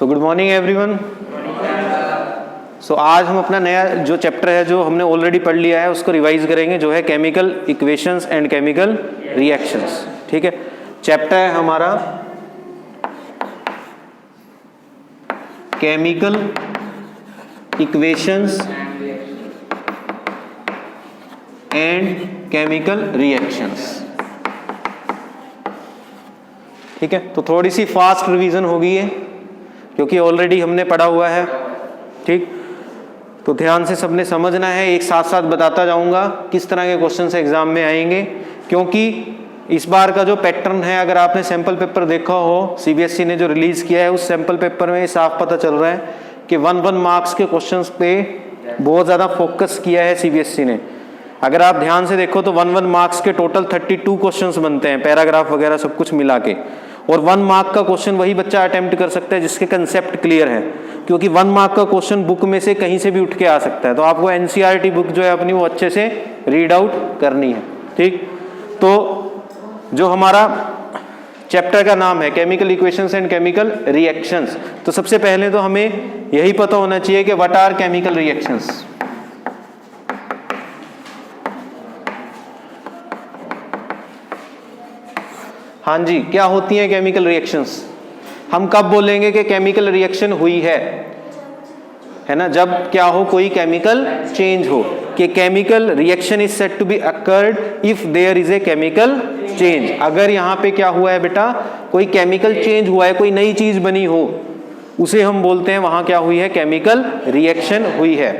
सो good morning everyone. सो आज हम अपना नया जो चैप्टर है जो हमने ऑलरेडी पढ़ लिया है उसको रिवाइज करेंगे, जो है chemical equations and chemical reactions. ठीक है, चैप्टर है हमारा chemical equations and chemical reactions. ठीक है, तो थोड़ी सी फास्ट रिवीजन होगी ये, क्योंकि ऑलरेडी हमने पढ़ा हुआ है। ठीक, तो ध्यान से सबने समझना है, एक साथ साथ बताता जाऊंगा किस तरह के क्वेश्चन एग्जाम में आएंगे, क्योंकि इस बार का जो पैटर्न है, अगर आपने सैंपल पेपर देखा हो सीबीएसई ने जो रिलीज किया है, उस सैंपल पेपर में साफ पता चल रहा है कि 1 मार्क्स के क्वेश्चंस पे बहुत ज़्यादा फोकस किया है सीबीएसई ने। अगर आप ध्यान से देखो तो 1 मार्क्स के टोटल 32 क्वेश्चंस बनते हैं, पैराग्राफ वगैरह सब कुछ मिला के, और 1 मार्क का क्वेश्चन वही बच्चा अटेम्प्ट कर सकता है जिसके कंसेप्ट क्लियर है, क्योंकि 1 मार्क का क्वेश्चन बुक में से कहीं से भी उठ के आ सकता है। तो आपको एनसीईआरटी बुक जो है अपनी वो अच्छे से रीड आउट करनी है। ठीक, तो जो हमारा चैप्टर का नाम है chemical equations and chemical reactions, तो सबसे पहले तो हमें यही पता होना चाहिए कि व्हाट आर केमिकल रिएक्शंस। हाँ जी, क्या होती हैं केमिकल रिएक्शंस? हम कब बोलेंगे कि केमिकल रिएक्शन हुई है ना, जब क्या हो, कोई केमिकल चेंज हो, कि chemical reaction is said to be occurred if there is a chemical change. अगर यहाँ पे क्या हुआ है बेटा, कोई केमिकल चेंज हुआ है, कोई नई चीज बनी हो, उसे हम बोलते हैं वहां क्या हुई है, केमिकल रिएक्शन हुई है।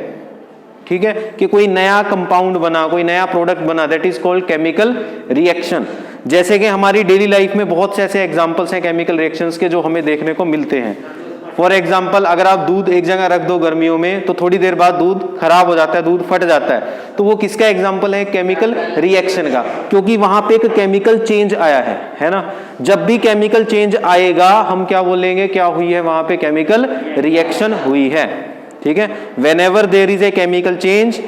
ठीक है, कि कोई नया कंपाउंड बना, कोई नया प्रोडक्ट बना, that is called chemical reaction. जैसे कि हमारी डेली लाइफ में बहुत से ऐसे एग्जांपल्स हैं केमिकल रिएक्शंस के जो हमें देखने को मिलते हैं। फॉर एग्जांपल, अगर आप दूध एक जगह रख दो गर्मियों में, तो थोड़ी देर बाद दूध खराब हो जाता है, दूध फट जाता है, तो वो किसका एग्जांपल है, केमिकल रिएक्शन का, क्योंकि वहां पे एक केमिकल चेंज आया है ना। जब भी केमिकल चेंज आएगा हम क्या बोलेंगे, क्या हुई है वहां पे, केमिकल रिएक्शन हुई है। ठीक है, whenever there is a chemical change,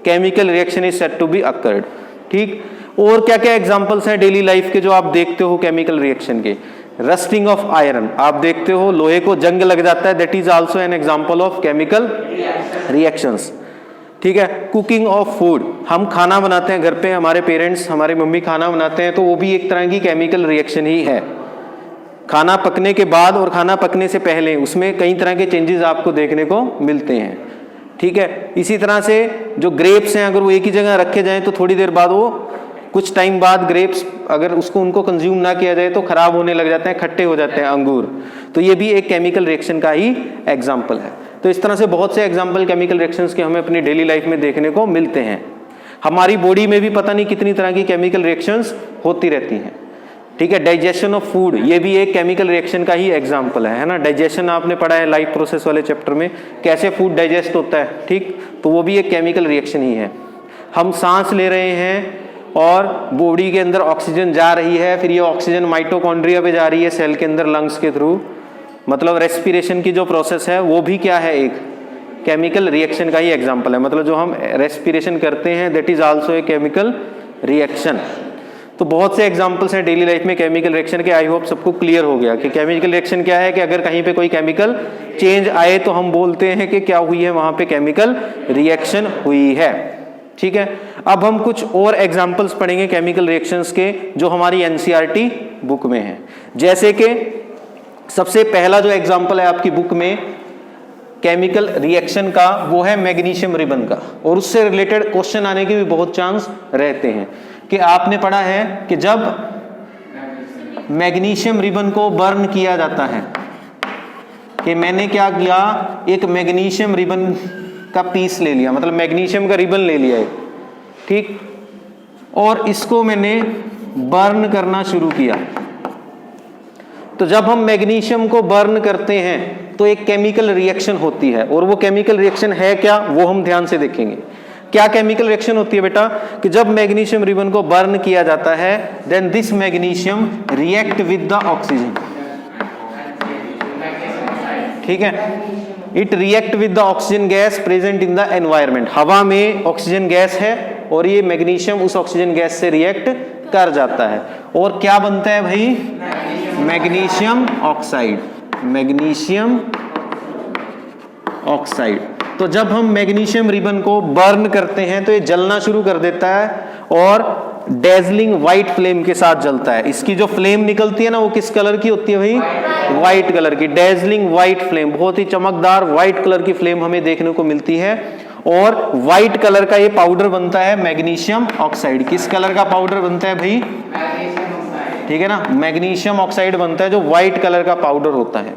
chemical reaction is said to be occurred. ठीक, और क्या क्या एग्जांपल्स हैं डेली लाइफ के जो आप देखते हो केमिकल रिएक्शन के? रस्टिंग ऑफ आयरन, आप देखते हो लोहे को जंग लग जाता है, that is also an example of chemical reactions. ठीक है, कुकिंग ऑफ फूड, हम खाना बनाते हैं घर पे, हमारे पेरेंट्स, हमारी मम्मी खाना बनाते हैं, तो वो भी एक तरह की केमिकल रिएक्शन ही है। खाना पकने के बाद और खाना पकने से पहले उसमें कई तरह के चेंजेस आपको देखने को मिलते हैं। ठीक है, इसी तरह से जो ग्रेप्स हैं, अगर वो एक ही जगह रखे जाएं तो थोड़ी देर बाद वो, कुछ टाइम बाद ग्रेप्स अगर उनको कंज्यूम ना किया जाए तो खराब होने लग जाते हैं, खट्टे हो जाते हैं अंगूर, तो ये भी एक केमिकल रिएक्शन का ही एग्जाम्पल है। तो इस तरह से बहुत से एग्जाम्पल केमिकल रिएक्शंस के हमें अपनी डेली लाइफ में देखने को मिलते हैं। हमारी बॉडी में भी पता नहीं कितनी तरह की केमिकल रिएक्शंस होती रहती हैं। ठीक है, डाइजेशन ऑफ फूड, ये भी एक केमिकल रिएक्शन का ही एग्जाम्पल है ना। डाइजेशन आपने पढ़ा है लाइफ प्रोसेस वाले चैप्टर में, कैसे फूड डाइजेस्ट होता है। ठीक, तो वो भी एक केमिकल रिएक्शन ही है। हम सांस ले रहे हैं और बॉडी के अंदर ऑक्सीजन जा रही है, फिर ये ऑक्सीजन माइटोकॉन्ड्रिया पे जा रही है सेल के अंदर लंग्स के थ्रू, मतलब रेस्पिरेशन की जो प्रोसेस है वो भी क्या है, एक केमिकल रिएक्शन का ही एग्जांपल है। मतलब जो हम रेस्पिरेशन करते हैं that is also a chemical reaction. तो बहुत से एग्जांपल्स हैं डेली लाइफ में केमिकल रिएक्शन के। आई होप सबको क्लियर हो गया कि केमिकल रिएक्शन क्या है, कि अगर कहीं पे कोई केमिकल चेंज आए तो हम बोलते हैं कि क्या हुई है, वहां पे केमिकल रिएक्शन हुई है। ठीक है, अब हम कुछ और एग्जांपल्स पढ़ेंगे केमिकल रिएक्शंस के जो हमारी एनसीईआरटी बुक में है। जैसे कि सबसे पहला जो एग्जांपल है आपकी बुक में केमिकल रिएक्शन का, वो है मैग्नीशियम रिबन का, और उससे रिलेटेड क्वेश्चन आने के भी बहुत चांस रहते हैं। कि आपने पढ़ा है कि जब मैग्नीशियम रिबन को बर्न किया जाता है, कि मैंने क्या किया, एक मैग्नीशियम रिबन का पीस ले लिया, मतलब मैग्नीशियम का रिबन ले लिया है, ठीक, और इसको मैंने बर्न करना शुरू किया। तो जब हम मैग्नीशियम को बर्न करते हैं तो एक केमिकल रिएक्शन होती है, और वो केमिकल रिएक्शन है क्या, वो हम ध्यान से देखेंगे। क्या केमिकल रिएक्शन होती है बेटा, कि जब मैग्नीशियम रिबन को बर्न किया जाता है, then this magnesium react with the oxygen. ठीक है, it react with the oxygen gas present in the environment. हवा में ऑक्सीजन गैस है और ये मैग्नीशियम उस ऑक्सीजन गैस से रिएक्ट कर जाता है, और क्या बनता है भाई, मैग्नीशियम ऑक्साइड। Magnesium oxide. तो जब हम मैग्नीशियम रिबन को बर्न करते हैं तो ये जलना शुरू कर देता है और डेजलिंग व्हाइट फ्लेम के साथ जलता है। इसकी जो फ्लेम निकलती है ना वो किस कलर की होती है भाई? व्हाइट कलर की। डेजलिंग व्हाइट फ्लेम, बहुत ही चमकदार व्हाइट कलर की फ्लेम हमें देखने को मिलती है और व्हाइट कलर का ये पाउडर बनता है मैग्नीशियम ऑक्साइड। किस कलर का पाउडर बनता है भाई? ठीक है ना, मैग्नीशियम ऑक्साइड बनता है जो व्हाइट कलर का पाउडर होता है।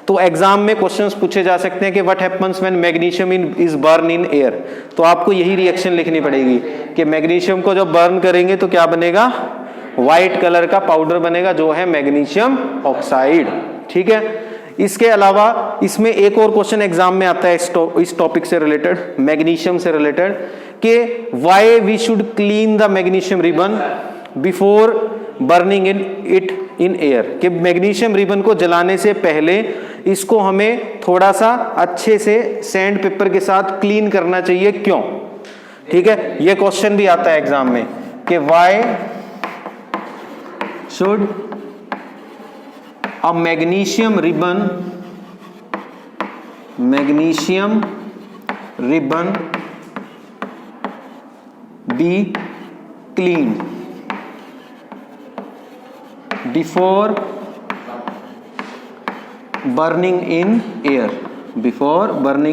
तो एग्जाम में क्वेश्चंस पूछे जा सकते हैं कि what happens when magnesium is burn in air. तो आपको यही रिएक्शन लिखनी पड़ेगी कि मैग्नीशियम को जब बर्न करेंगे तो क्या बनेगा? व्हाइट कलर का पाउडर बनेगा जो है मैग्नीशियम ऑक्साइड। ठीक है, इसके अलावा इसमें एक और क्वेश्चन एग्जाम में आता है इस टॉपिक से रिलेटेड, मैग्नीशियम से रिलेटेड, कि why we should clean the magnesium ribbon before burning it in air. कि मैग्नीशियम रिबन को जलाने से पहले इसको हमें थोड़ा सा अच्छे से सैंड पेपर के साथ क्लीन करना चाहिए, क्यों? ठीक है, यह क्वेश्चन भी आता है एग्जाम में कि why should a magnesium ribbon be clean before burning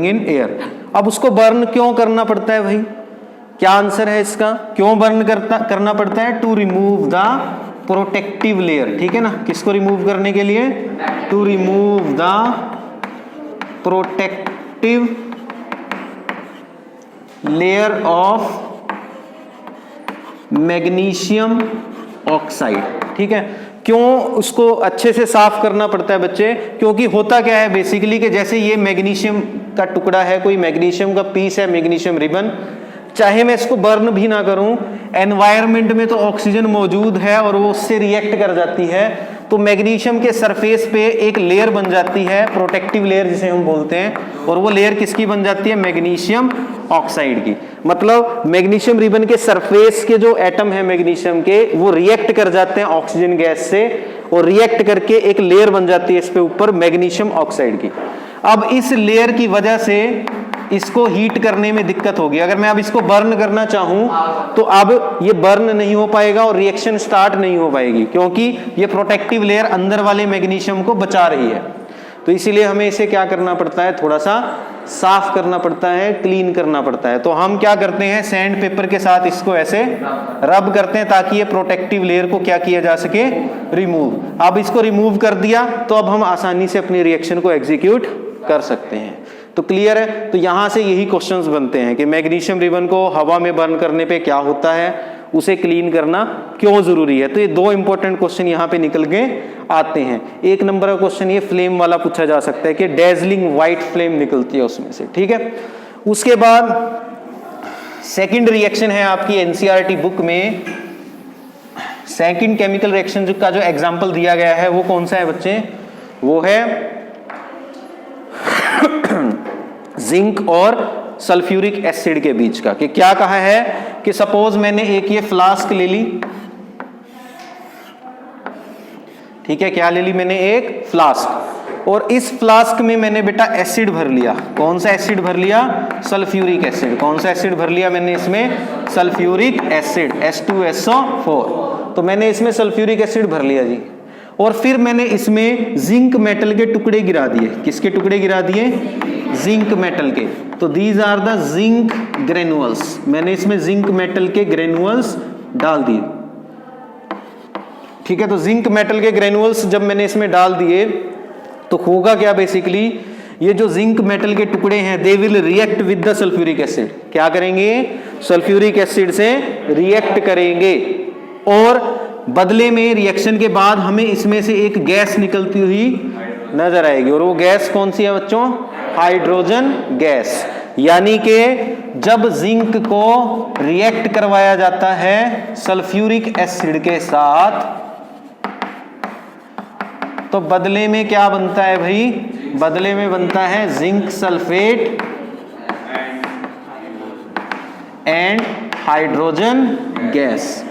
in air. अब उसको बर्न क्यों करना पड़ता है भाई? क्या आंसर है इसका? क्यों बर्न करना पड़ता है? To remove the protective layer. ठीक है ना, किसको रिमूव करने के लिए? To remove the protective layer of magnesium oxide. ठीक है, क्यों उसको अच्छे से साफ करना पड़ता है बच्चे? क्योंकि होता क्या है बेसिकली कि जैसे ये मैग्नीशियम का टुकड़ा है, कोई मैग्नीशियम का पीस है, मैग्नीशियम रिबन, चाहे मैं इसको बर्न भी ना करूं, एनवायरनमेंट में तो ऑक्सीजन मौजूद है और वो उससे रिएक्ट कर जाती है, तो मैग्नीशियम के सरफेस पे एक लेयर बन जाती है, प्रोटेक्टिव लेयर जिसे हम बोलते हैं, और वो लेयर किसकी बन जाती है? मैग्नीशियम ऑक्साइड की। मतलब मैग्नीशियम रिबन के सरफेस के जो एटम है मैग्नीशियम के, वो रिएक्ट कर जाते हैं ऑक्सीजन गैस से और रिएक्ट करके एक लेयर बन जाती है इस पे ऊपर मैग्नीशियम ऑक्साइड की। अब इस लेयर की वजह से इसको हीट करने में दिक्कत होगी। अगर मैं अब इसको बर्न करना चाहूं तो अब ये बर्न नहीं हो पाएगा और रिएक्शन स्टार्ट नहीं हो पाएगी, क्योंकि ये प्रोटेक्टिव लेयर अंदर वाले मैग्नीशियम को बचा रही है। तो इसीलिए हमें इसे क्या करना पड़ता है? थोड़ा सा साफ करना पड़ता है, क्लीन करना पड़ता है। तो हम क्या करते हैं? सैंड पेपर के साथ इसको ऐसे रब करते हैं ताकि ये प्रोटेक्टिव लेयर को क्या किया जा सके? रिमूव। अब इसको रिमूव कर दिया तो अब हम आसानी से अपनी रिएक्शन को एग्जीक्यूट कर सकते हैं। तो क्लियर है? तो यहां से यही क्वेश्चंस बनते हैं कि मैग्नीशियम रिबन को हवा में बर्न करने पे क्या होता है, उसे क्लीन करना क्यों जरूरी है। तो ये दो इंपॉर्टेंट क्वेश्चन यहाँ पे निकल के आते हैं। एक नंबर का क्वेश्चन ये फ्लेम वाला पूछा जा सकता है कि डेजलिंग व्हाइट फ्लेम निकलती है उसमें से। ठीक है, उसके बाद सेकंड रिएक्शन है आपकी एनसीईआरटी बुक में, सेकंड केमिकल रिएक्शन का जो एग्जाम्पल दिया गया है वो कौन सा है बच्चे? वो है जिंक और सल्फ्यूरिक एसिड के बीच का। कि क्या कहा है कि सपोज मैंने एक ये फ्लास्क ले ली, ठीक है, क्या ले ली मैंने? एक फ्लास्क, और इस फ्लास्क में मैंने बेटा एसिड भर लिया। कौन सा एसिड भर लिया? Sulphuric acid. कौन सा एसिड भर लिया मैंने इसमें? Sulphuric acid, H2SO4। तो मैंने इसमें सल्फ्यूरिक एसिड भर लिया जी, और फिर मैंने इसमें जिंक मेटल के टुकड़े गिरा दिए। किसके टुकड़े गिरा दिए? जिंक मेटल के। तो these are the zinc granules. मैंने इसमें जिंक मेटल के ग्रेनुअल्स डाल दिए। ठीक है, तो जिंक मेटल के ग्रेनुअल्स जब मैंने इसमें डाल दिए तो होगा क्या बेसिकली? ये जो जिंक मेटल के टुकड़े हैं they will react with the sulphuric acid. क्या करेंगे? सल्फ्यूरिक एसिड से रिएक्ट करेंगे, और बदले में रिएक्शन के बाद हमें इसमें से एक गैस निकलती हुई नजर आएगी, और वो गैस कौन सी है बच्चों? Hydrogen gas. यानी कि जब जिंक को रिएक्ट करवाया जाता है सल्फ्यूरिक एसिड के साथ तो बदले में क्या बनता है भाई? बदले में बनता है zinc sulphate and hydrogen gas.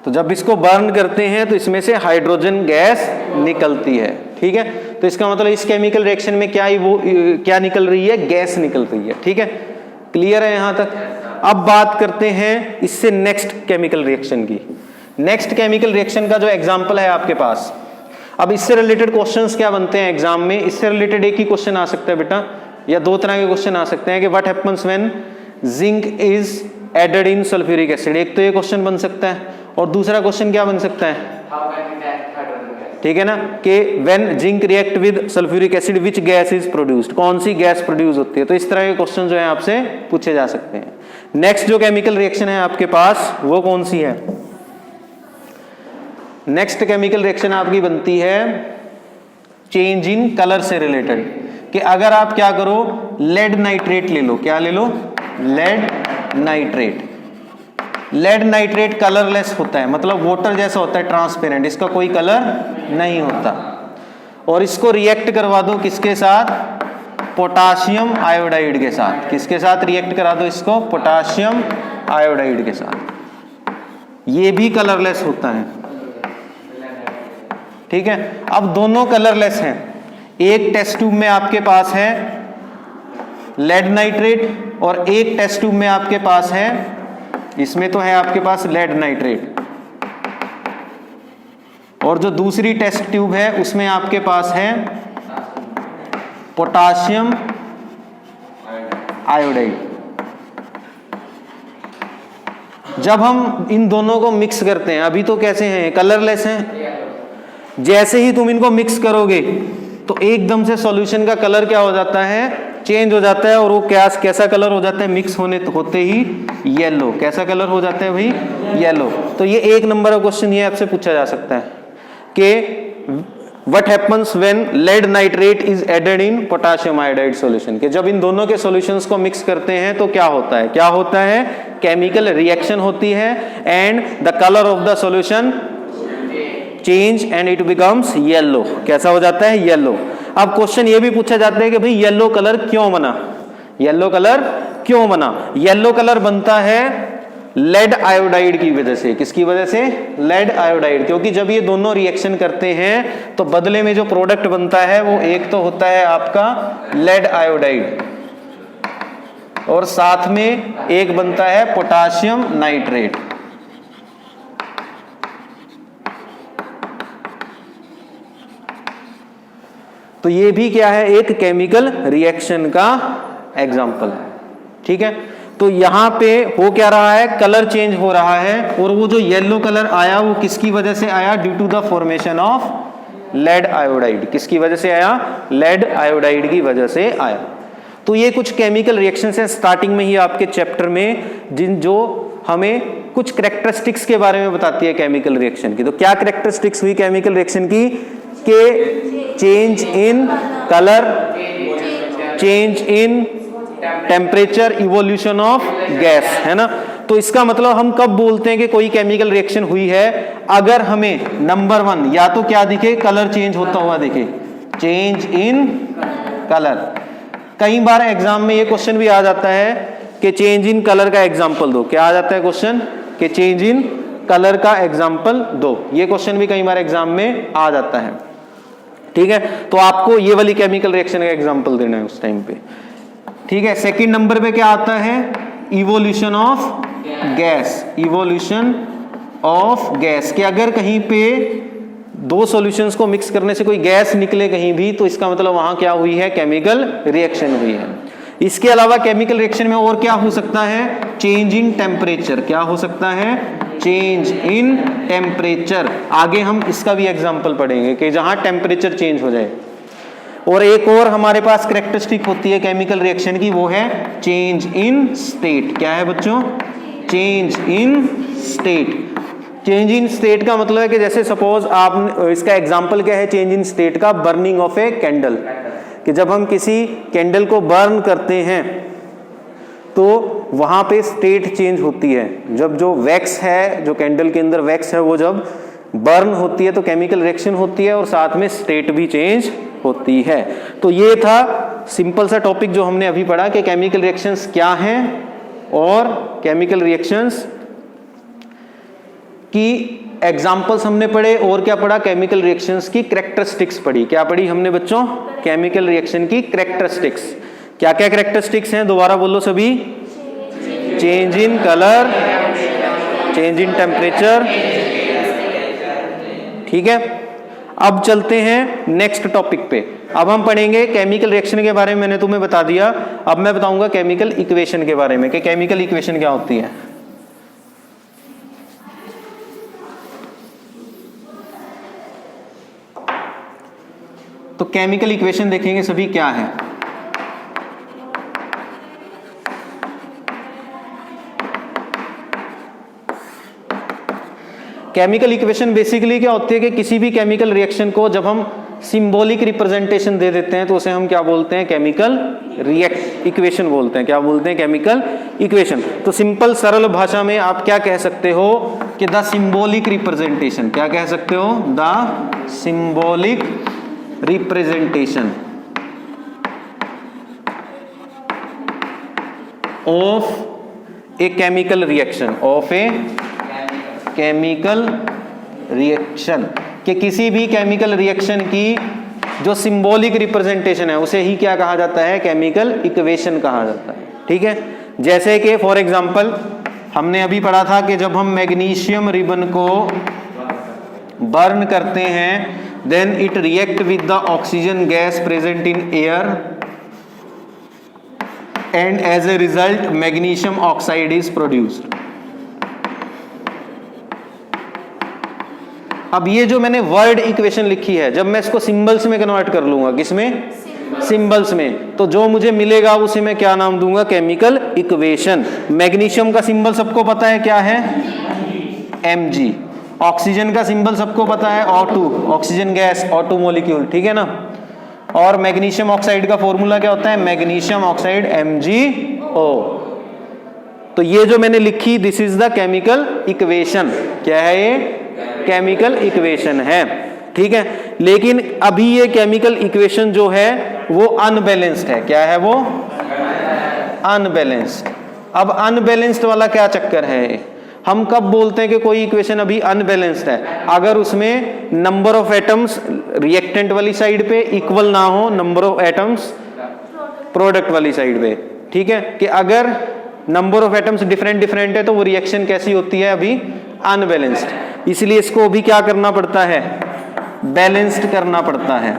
तो जब इसको बर्न करते हैं तो इसमें से हाइड्रोजन गैस निकलती है। ठीक है। तो इसका मतलब इस केमिकल रिएक्शन में क्या निकल रही है, गैस निकल रही है, ठीक है। क्लियर है यहां तक। अब बात करते हैं इससे नेक्स्ट केमिकल रिएक्शन की। नेक्स्ट केमिकल रिएक्शन का जो एग्जांपल है आपके पास, अब इससे रिलेटेड क्वेश्चंस क्या बनते हैं एग्जाम में, इससे रिलेटेड एक ही क्वेश्चन आ सकता है बेटा, या दो तरह के क्वेश्चन आ सकते हैं कि what happens when zinc is added in sulphuric acid. एक तो ये क्वेश्चन बन सकता है, और दूसरा क्वेश्चन क्या बन सकता है, ठीक है ना, कि when zinc react with sulphuric acid which gas is produced, कौन सी गैस प्रोड्यूस होती है। तो इस तरह के क्वेश्चन जो है आपसे पूछे जा सकते हैं। नेक्स्ट जो केमिकल रिएक्शन है आपके पास वो कौन सी है, नेक्स्ट केमिकल रिएक्शन आपकी बनती है चेंज इन कलर से रिलेटेड, कि अगर आप क्या करो, लेड नाइट्रेट ले लो, क्या ले लो, lead nitrate. Lead nitrate colourless होता है, मतलब वाटर जैसा होता है, ट्रांसपेरेंट, इसका कोई कलर नहीं होता, और इसको रिएक्ट करवा दो किसके साथ, पोटाशियम आयोडाइड के साथ। किसके साथ रिएक्ट करा दो इसको, पोटाशियम आयोडाइड के साथ, ये भी कलरलेस होता है, ठीक है। अब दोनों कलरलेस हैं, एक टेस्ट ट्यूब में आपके पास है लेड नाइट्रेट और एक टेस्ट ट्यूब में आपके पास है, इसमें तो है आपके पास लेड नाइट्रेट, और जो दूसरी टेस्ट ट्यूब है उसमें आपके पास है पोटाशियम आयोडाइड। जब हम इन दोनों को मिक्स करते हैं, अभी तो कैसे हैं, कलरलेस हैं, जैसे ही तुम इनको मिक्स करोगे तो एकदम से सॉल्यूशन का कलर क्या हो जाता है, चेंज हो जाता है, और वो कैसा कलर हो जाता है, मिक्स होते ही येलो। कैसा कलर हो जाता है भाई, येलो। तो ये एक नंबर का क्वेश्चन ये आपसे पूछा जा सकता है कि what happens when lead nitrate is added in potassium iodide solution, कि जब इन दोनों के सॉल्यूशंस को मिक्स करते हैं तो क्या होता है, क्या होता है, केमिकल रिएक्शन होती है, and the colour of the solution change and it becomes yellow. कैसा हो जाता है, येलो। अब क्वेश्चन ये भी पूछा जाता है कि भाई येलो कलर क्यों बना, येलो कलर क्यों बना। येलो कलर बनता है लेड आयोडाइड की वजह से। किसकी वजह से, लेड आयोडाइड, क्योंकि जब ये दोनों रिएक्शन करते हैं तो बदले में जो प्रोडक्ट बनता है वो एक तो होता है आपका लेड आयोडाइड, और साथ में एक बनता है पोटाशियम नाइट्रेट। तो ये भी क्या है, एक केमिकल रिएक्शन का एग्जाम्पल है, ठीक है। तो यहां पे हो क्या रहा है, कलर चेंज हो रहा है, और वो जो येलो कलर आया वो किसकी वजह से आया, due to the formation of lead iodide. किसकी वजह से आया, लेड आयोडाइड की वजह से आया। तो ये कुछ केमिकल रिएक्शंस हैं स्टार्टिंग में ही आपके चैप्टर में, जो हमें कुछ कैरेक्टरिस्टिक्स के बारे में बताती है केमिकल रिएक्शन की। तो क्या कैरेक्टरिस्टिक्स हुई केमिकल रिएक्शन की, के change in colour, change in temperature, evolution of gas, है ना। तो इसका मतलब हम कब बोलते हैं कि कोई केमिकल रिएक्शन हुई है, अगर हमें नंबर 1 या तो क्या दिखे, कलर चेंज होता हुआ दिखे, चेंज इन कलर। कई बार एग्जाम में ये क्वेश्चन भी आ जाता है कि चेंज इन कलर का एग्जाम्पल दो। क्या आ जाता है क्वेश्चन, कि चेंज इन कलर का एग्जाम्पल दो। ये क्वेश्चन भी कई बार एग्जाम में आ जाता है, ठीक है। तो आपको ये वाली केमिकल रिएक्शन का एग्जाम्पल देना है उस टाइम पे, ठीक है। सेकंड नंबर पे क्या आता है, evolution of gas, evolution of gas, कि अगर कहीं पे दो सॉल्यूशंस को मिक्स करने से कोई गैस निकले कहीं भी, तो इसका मतलब वहां क्या हुई है, केमिकल रिएक्शन हुई है। इसके अलावा केमिकल रिएक्शन में और क्या हो सकता है, चेंज इन टेम्परेचर। क्या हो सकता है, चेंज इन टेम्परेचर। आगे हम इसका भी एग्जांपल पढ़ेंगे कि जहां टेम्परेचर चेंज हो जाए। और एक और हमारे पास कैरेक्टरिस्टिक होती है केमिकल रिएक्शन की, वो है चेंज इन स्टेट। क्या है बच्चों, change in state. Change in state का मतलब है कि जैसे सपोज आप, इसका एग्जांपल क्या है चेंज इन स्टेट का, बर्निंग ऑफ ए कैंडल, कि जब हम किसी कैंडल को बर्न करते हैं तो वहां पे स्टेट चेंज होती है। जब जो वैक्स है, जो कैंडल के अंदर वैक्स है, वो जब बर्न होती है तो केमिकल रिएक्शन होती है, और साथ में स्टेट भी चेंज होती है। तो ये था सिंपल सा टॉपिक जो हमने अभी पढ़ा कि केमिकल रिएक्शंस क्या हैं और केमिकल रिएक्शंस की एग्जाम्पल्स हमने पढ़े और क्या पढ़ा, केमिकल रिएक्शंस की कैरेक्टरिस्टिक्स पढ़ी। क्या पढ़ी हमने बच्चों, केमिकल रिएक्शन की कैरेक्टरिस्टिक्स। क्या क्या कैरेक्टरिस्टिक्स हैं, दोबारा बोलो सभी। Change in colour, change in temperature, ठीक है। अब चलते हैं नेक्स्ट टॉपिक पे। अब हम पढ़ेंगे केमिकल रिएक्शन के बारे में, मैंने तुम्हें बता दिया। अब मैं बताऊंगा केमिकल इक्वेशन के बारे में कि केमिकल इक्वेशन क्या होती है। तो केमिकल इक्वेशन देखेंगे सभी क्या है। केमिकल इक्वेशन बेसिकली क्या होती है कि किसी भी केमिकल रिएक्शन को जब हम सिंबॉलिक रिप्रेजेंटेशन दे देते हैं तो उसे हम क्या बोलते हैं, केमिकल इक्वेशन बोलते हैं। क्या बोलते हैं, केमिकल इक्वेशन। तो सिंपल सरल भाषा में आप क्या कह सकते हो कि द सिंबॉलिक रिप्रेजेंटेशन, क्या कह सकते हो, the symbolic representation of a chemical reaction, of a chemical reaction, कि किसी भी केमिकल रिएक्शन की जो सिंबॉलिक रिप्रेजेंटेशन है उसे ही क्या कहा जाता है, केमिकल इक्वेशन कहा जाता है। ठीक है, जैसे कि फॉर एग्जांपल हमने अभी पढ़ा था कि जब हम मैग्नीशियम रिबन को बर्न करते हैं then it react with the oxygen gas present in air and as a result magnesium oxide is produced. अब ये जो मैंने वर्ड इक्वेशन लिखी है, जब मैं इसको सिंबल्स में कन्वर्ट कर लूंगा, किसमें, सिंबल्स में, तो जो मुझे मिलेगा उसे मैं क्या नाम दूंगा, केमिकल इक्वेशन। मैग्नीशियम का सिंबल सबको पता है क्या है, Mg। ऑक्सीजन का सिंबल सबको पता है O2, oxygen gas, O2 molecule, ठीक है ना। और मैग्नीशियम ऑक्साइड का फॉर्मूला क्या होता है, मैग्नीशियम ऑक्साइड MgO। तो ये जो मैंने लिखी this is the chemical equation. क्या है ये, केमिकल इक्वेशन है, ठीक है। लेकिन अभी ये केमिकल इक्वेशन जो है वो अनबैलेंस्ड है। क्या है वो, अनबैलेंस्ड। अब अनबैलेंस्ड वाला क्या चक्कर है, हम कब बोलते हैं कि कोई इक्वेशन अभी अनबैलेंस्ड है, अगर उसमें नंबर ऑफ एटम्स रिएक्टेंट वाली साइड पे इक्वल ना हो नंबर ऑफ एटम्स प्रोडक्ट वाली साइड पे। ठीक है, कि अगर नंबर ऑफ एटम्स डिफरेंट है तो वो रिएक्शन कैसी होती है, अभी अनबैलेंस्ड। इसलिए इसको भी क्या करना पड़ता है, बैलेंस्ड करना पड़ता है।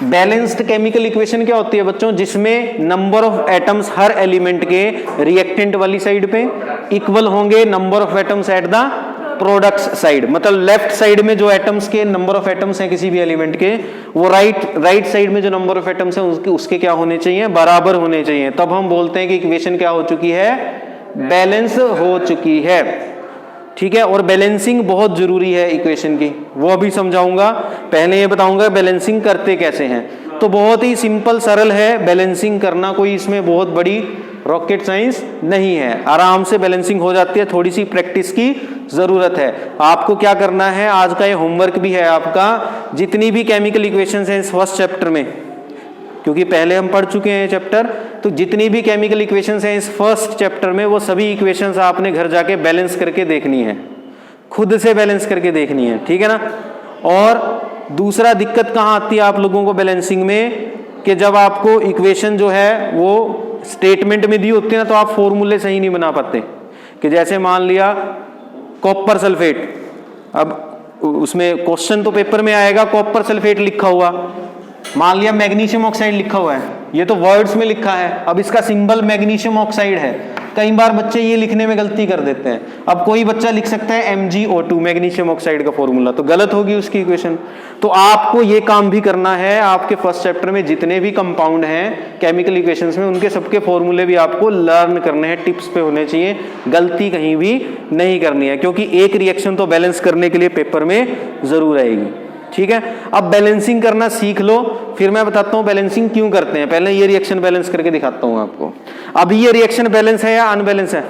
बैलेंस्ड केमिकल इक्वेशन क्या होती है बच्चों, जिसमें number of atoms her element के रिएक्टेंट वाली साइड पे इक्वल होंगे number of atoms at the products side. मतलब लेफ्ट साइड में जो एटम्स के नंबर ऑफ एटम्स हैं किसी भी एलिमेंट के, वो राइट साइड में जो नंबर ऑफ एटम्स हैं उसके क्या होने चाहिए, बराबर होने चाहिए। तब हम बोलते हैं कि इक्वेशन क्या हो चुकी है, बैलेंस हो चुकी है। ठीक है, और बैलेंसिंग बहुत जरूरी है इक्वेशन की, वो अभी समझाऊंगा। पहले ये बताऊंगा बैलेंसिंग करते कैसे हैं। तो बहुत ही सिंपल सरल है बैलेंसिंग करना, कोई इसमें बहुत बड़ी रॉकेट साइंस नहीं है, आराम से बैलेंसिंग हो जाती है। थोड़ी सी प्रैक्टिस की जरूरत है। आपको क्या करना है, आज का ये होमवर्क भी है आपका, जितनी भी केमिकल इक्वेशंस हैं इस फर्स्ट चैप्टर में, क्योंकि पहले हम पढ़ चुके हैं चैप्टर, तो जितनी भी केमिकल इक्वेशंस हैं इस फर्स्ट चैप्टर में, वो सभी इक्वेशंस आपने घर जाके बैलेंस करके देखनी है, खुद से बैलेंस करके देखनी है। ठीक है ना। और दूसरा दिक्कत कहाँ आती है आप लोगों को बैलेंसिंग में, कि जब आपको इक्वेशन जो है वो स्टेटमेंट में दी होती है ना, तो आप फॉर्मूले सही नहीं बना पाते। कि जैसे मान लिया कॉपर सल्फेट, अब उसमें क्वेश्चन तो पेपर में आएगा कॉपर सल्फेट लिखा हुआ, मान लिया मैग्नीशियम ऑक्साइड लिखा हुआ है, ये तो वर्ड्स में लिखा है, अब इसका सिंबल मैग्नीशियम ऑक्साइड है। कई बार बच्चे ये लिखने में गलती कर देते हैं। अब कोई बच्चा लिख सकता है MgO2, मैग्नीशियम ऑक्साइड का फॉर्मूला, तो गलत होगी उसकी इक्वेशन। तो आपको ये काम भी करना है, आपके फर्स्ट चैप्टर में जितने भी कंपाउंड हैं केमिकल इक्वेशंस में, उनके सबके फॉर्मूले भी आपको लर्न करने हैं, टिप्स पे होने चाहिए, गलती कहीं भी नहीं करनी है, क्योंकि एक रिएक्शन तो बैलेंस करने के लिए पेपर में जरूर आएगी। ठीक है, अब बैलेंसिंग करना सीख लो, फिर मैं बताता हूं बैलेंसिंग क्यों करते हैं। पहले ये रिएक्शन बैलेंस करके दिखाता हूं आपको। अब ये रिएक्शन बैलेंस है या अनबैलेंस है,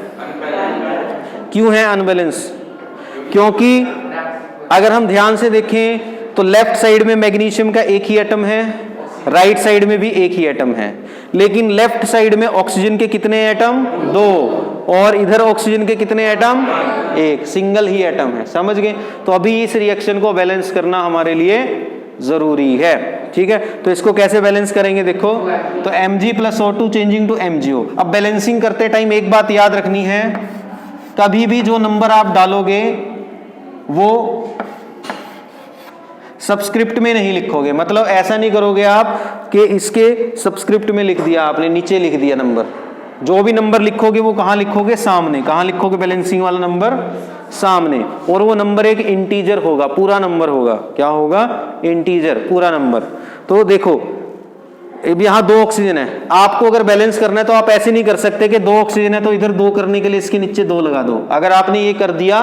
क्यों है अनबैलेंस, क्योंकि अगर हम ध्यान से देखें तो लेफ्ट साइड में मैग्नीशियम का एक ही एटम है, राइट साइड में भी एक ही एटम है, लेकिन लेफ्ट साइड में ऑक्सीजन के कितने एटम, 2, और इधर ऑक्सीजन के कितने एटम, एक, सिंगल ही एटम है, समझ गए। तो अभी इस रिएक्शन को बैलेंस करना हमारे लिए जरूरी है, ठीक है। तो इसको कैसे बैलेंस करेंगे देखो, तो Mg plus O2 changing to MgO। अब बैलेंसिंग करते टाइम एक बात याद रखनी है, कभी भी जो नंबर आप डालोगे वो सबस्क्रिप्ट में नहीं लिखोगे, मतलब ऐसा नहीं करोगे आप कि इसके सबस्क्रिप्ट में लिख दिया आपने, नीचे लिख दिया नंबर। जो भी नंबर लिखोगे वो कहाँ लिखोगे, सामने। कहाँ लिखोगे बैलेंसिंग वाला नंबर, सामने। और वो नंबर एक इंटीजर होगा, पूरा नंबर होगा। क्या होगा, इंटीजर, पूरा नंबर। तो देखो यहाँ 2 ऑक्सीजन है, आपको अगर बैलेंस करना है तो आप ऐसे नहीं कर सकते कि 2 ऑक्सीजन है तो इधर 2 करने के लिए इसके नीचे 2 लगा दो। अगर आपने ये कर दिया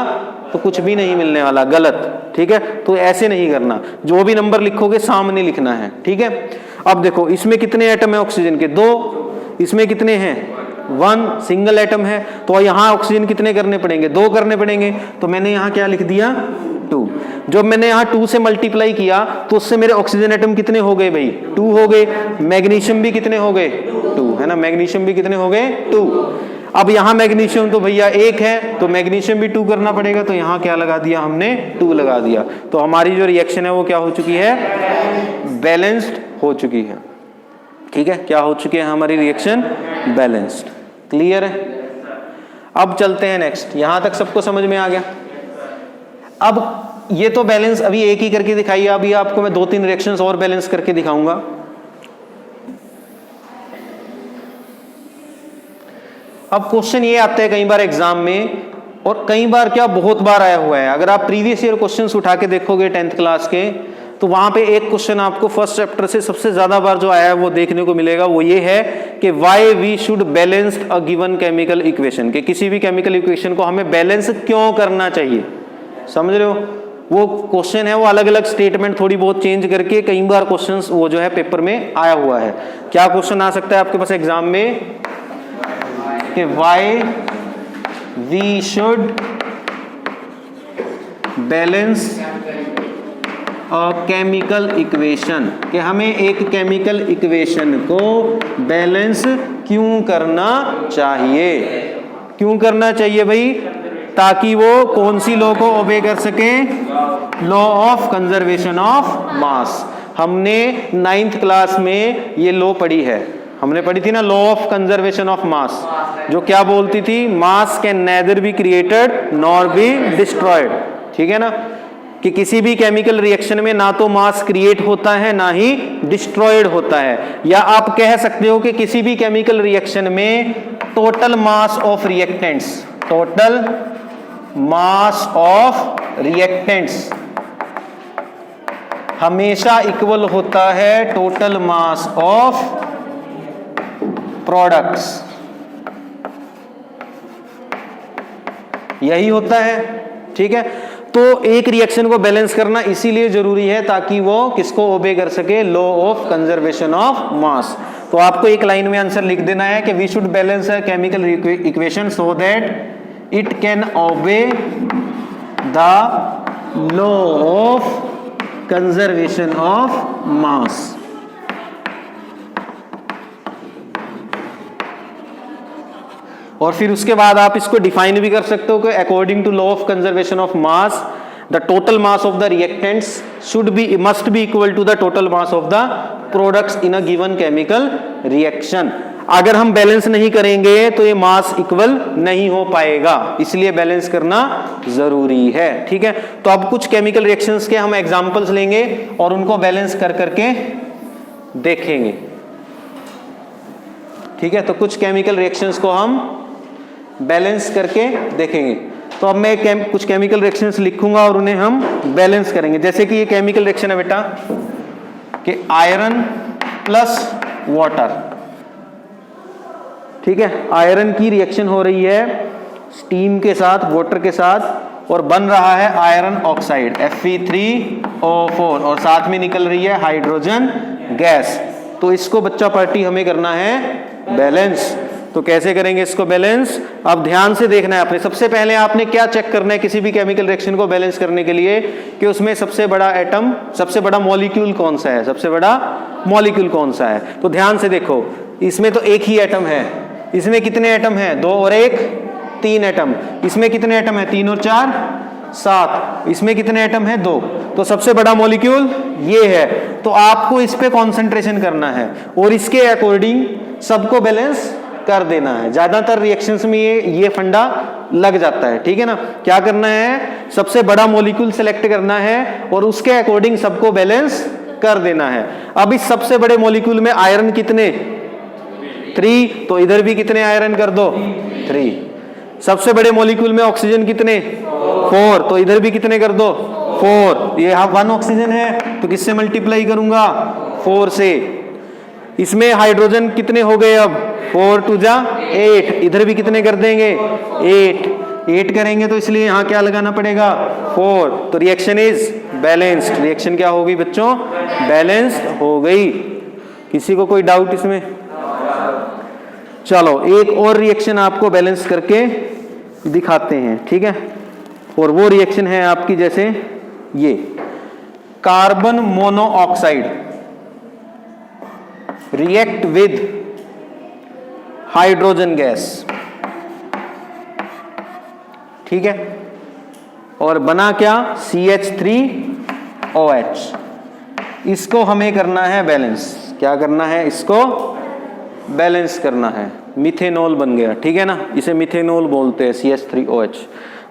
तो कुछ भी नहीं मिलने वाला, गलत, ठीक है। तो ऐसे नहीं करना, जो भी नंबर लिखोगे सामने लिखना है, ठीक है। अब देखो इसमें कितने एटम है ऑक्सीजन के, 2, इसमें कितने हैं, 1, सिंगल एटम है। तो यहाँ ऑक्सीजन कितने करने पड़ेंगे, 2 करने पड़ेंगे। तो मैंने यहाँ क्या लिख दिया, 2। जब मैंने यहाँ 2 से मल्टीप्लाई किया तो उससे मेरे ऑक्सीजन एटम कितने हो गए भाई, 2 हो गए। मैग्नीशियम भी कितने हो गए, 2, है ना, मैग्नीशियम भी कितने हो गए, 2। अब यहाँ मैग्नीशियम तो भैया 1 है, तो मैग्नीशियम भी 2 करना पड़ेगा। तो यहाँ क्या लगा दिया हमने, 2 लगा दिया। तो हमारी जो रिएक्शन है वो क्या हो चुकी है, बैलेंस्ड हो चुकी है, ठीक है। क्या हो चुकी है हमारी रिएक्शन, बैलेंस्ड। क्लियर है। अब चलते हैं नेक्स्ट, यहां तक सबको समझ में आ गया। अब ये तो बैलेंस अभी एक ही करके दिखाई, अभी आपको मैं 2-3 रिएक्शंस और बैलेंस करके दिखाऊंगा। अब क्वेश्चन ये आते हैं कई बार एग्जाम में, और कई बार क्या बहुत बार आया हुआ है। अगर आप प्रीवियस ईयर क्वेश्चंस उठा के देखोगे 10th क्लास के, तो वहां पे एक क्वेश्चन आपको फर्स्ट चैप्टर से सबसे ज्यादा बार जो आया है वो देखने को मिलेगा। वो ये है कि why we should balance a given chemical equation, कि किसी भी केमिकल इक्वेशन को हमें बैलेंस क्यों करना चाहिए। समझ रहे हो, वो क्वेश्चन है, वो अलग अलग स्टेटमेंट थोड़ी बहुत चेंज करके कई बार क्वेश्चंस वो जो है पेपर में आया हुआ है। क्या क्वेश्चन आ सकता है आपके पास एग्जाम में, कि why we should balance chemical equation, कि हमें एक केमिकल इक्वेशन को बैलेंस क्यों करना चाहिए। क्यों करना चाहिए भाई, ताकि वो कौन सी लॉ को ओबे कर सके, लॉ ऑफ कंजर्वेशन ऑफ मास। हमने 9th क्लास में ये लॉ पढ़ी है, हमने पढ़ी थी ना, लॉ ऑफ कंजर्वेशन ऑफ मास, जो क्या बोलती थी, मास can nether be created nor be destroyed, ठीक है ना। कि किसी भी केमिकल रिएक्शन में ना तो मास क्रिएट होता है ना ही डिस्ट्रॉयड होता है। या आप कह सकते हो कि किसी भी केमिकल रिएक्शन में total mass of reactants, total mass of reactants हमेशा इक्वल होता है टोटल मास ऑफ प्रोडक्ट्स, यही होता है, ठीक है। तो एक रिएक्शन को बैलेंस करना इसीलिए जरूरी है ताकि वो किसको ओबे कर सके, लॉ ऑफ कंजर्वेशन ऑफ मास। तो आपको एक लाइन में आंसर लिख देना है कि we should balance a chemical equation so that it can obey the law of conservation of mass. और फिर उसके बाद आप इसको डिफाइन भी कर सकते हो कि according to law of conservation of mass the total mass of the reactants should be must be equal to the total mass of the products in a given chemical reaction. अगर हम balance नहीं करेंगे तो ये mass equal नहीं हो पाएगा, इसलिए बैलेंस करना जरूरी है, ठीक है। तो अब कुछ केमिकल रिएक्शंस के हम एग्जांपल्स लेंगे और उनको बैलेंस कर करके देखेंगे, ठीक है। तो कुछ केमिकल रिएक्शंस को हम बैलेंस करके देखेंगे। तो अब मैं कुछ केमिकल रिएक्शंस लिखूंगा और उन्हें हम बैलेंस करेंगे। जैसे कि ये केमिकल रिएक्शन है बेटा कि आयरन प्लस वाटर, ठीक है। आयरन की रिएक्शन हो रही है स्टीम के साथ, वाटर के साथ, और बन रहा है आयरन ऑक्साइड Fe3O4 और साथ में निकल रही है हाइड्रोजन गैस। तो इसको बच्चा पार्टी हमें करना है बैलेंस। तो कैसे करेंगे इसको बैलेंस, अब ध्यान से देखना है आपने। सबसे पहले आपने क्या चेक करना है किसी भी केमिकल रिएक्शन को बैलेंस करने के लिए, कि उसमें सबसे बड़ा एटम, सबसे बड़ा मॉलिक्यूल कौन सा है, सबसे बड़ा मॉलिक्यूल कौन सा है। तो ध्यान से देखो, इसमें तो एक ही एटम है, इसमें कितने एटम हैं, 2 और 1 3 एटम। इसमें कितने एटम है? 3 और 4 7। इसमें कितने एटम है? 2। तो सबसे बड़ा मॉलिक्यूल ये है। तो आपको इस पे कंसंट्रेशन करना है और इसके अकॉर्डिंग सबको बैलेंस कर देना है। ज्यादातर रिएक्शंस में ये फंडा लग जाता है, ठीक है ना। क्या करना है? सबसे बड़ा मॉलिक्यूल सेलेक्ट करना है और उसके अकॉर्डिंग सबको बैलेंस कर देना है। अब इस सबसे बड़े मॉलिक्यूल में आयरन कितने? 3। तो इधर भी कितने आयरन कर दो? 3। सबसे बड़े मॉलिक्यूल में ऑक्सीजन कितने? 4। तो इधर भी कितने कर दो? 4। ये 1 ऑक्सीजन है तो किससे मल्टीप्लाई करूंगा? 4 से। इसमें हाइड्रोजन कितने हो गए? अब 4 2 जा 8। इधर भी कितने कर देंगे? 8 करेंगे तो इसलिए यहां क्या लगाना पड़ेगा? 4। तो रिएक्शन इज बैलेंस्ड। रिएक्शन क्या हो गई बच्चों? बैलेंस्ड हो गई। किसी को कोई डाउट इसमें? चलो एक और रिएक्शन आपको बैलेंस करके दिखाते हैं, ठीक है। और वो रिएक्शन है आपकी जैसे ये carbon monoxide react with hydrogen gas, ठीक है। और बना क्या? CH3OH। इसको हमें करना है बैलेंस। क्या करना है? इसको बैलेंस करना है। मिथेनॉल बन गया, ठीक है ना। इसे मिथेनॉल बोलते हैं, CH3OH।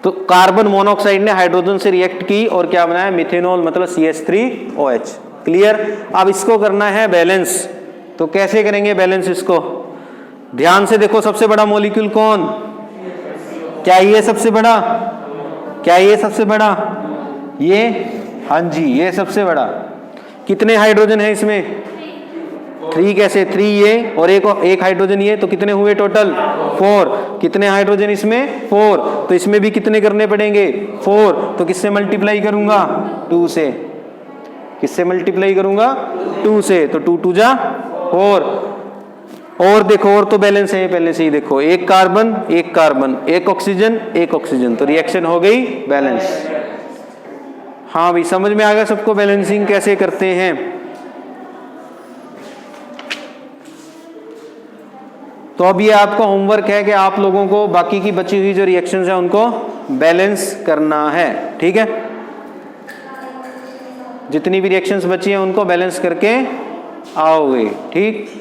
तो कार्बन मोनोऑक्साइड ने हाइड्रोजन से रिएक्ट की और क्या बनाया? मिथेनॉल, मतलब CH3OH। क्लियर। अब इसको करना है बैलेंस। तो कैसे करेंगे बैलेंस इसको? ध्यान से देखो, सबसे बड़ा मॉलिक्यूल कौन? क्या ये सबसे बड़ा? क्या ये सबसे बड़ा? ये, हाँ जी, ये सबसे बड़ा। कितने हाइड्रोजन है इसमें? 3। कैसे? 3 ये और एक हाइड्रोजन ये, तो कितने हुए टोटल? 4। कितने हाइड्रोजन इसमें? 4। तो इसमें भी कितने करने पड़ेंगे? 4। तो किससे मल्टीप्लाई करूंगा? 2 से। किससे मल्टीप्लाई करूंगा? 2 से। तो 2 2 जा 4। और देखो, और तो बैलेंस है पहले से ही। देखो, एक कार्बन, एक ऑक्सीजन, एक ऑक्सीजन, तो रिएक्शन हो गई बैलेंस। हाँ भाई, समझ में आ गया सबको बैलेंसिंग कैसे करते हैं? तो अब ये आपका होमवर्क है कि आप लोगों को बाकी की बची हुई जो रिएक्शंस हैं उनको बैलेंस करना है, ठीक है। जितनी भी रिएक्शंस बची हैं उनको बैलेंस करके आओगे, ठीक।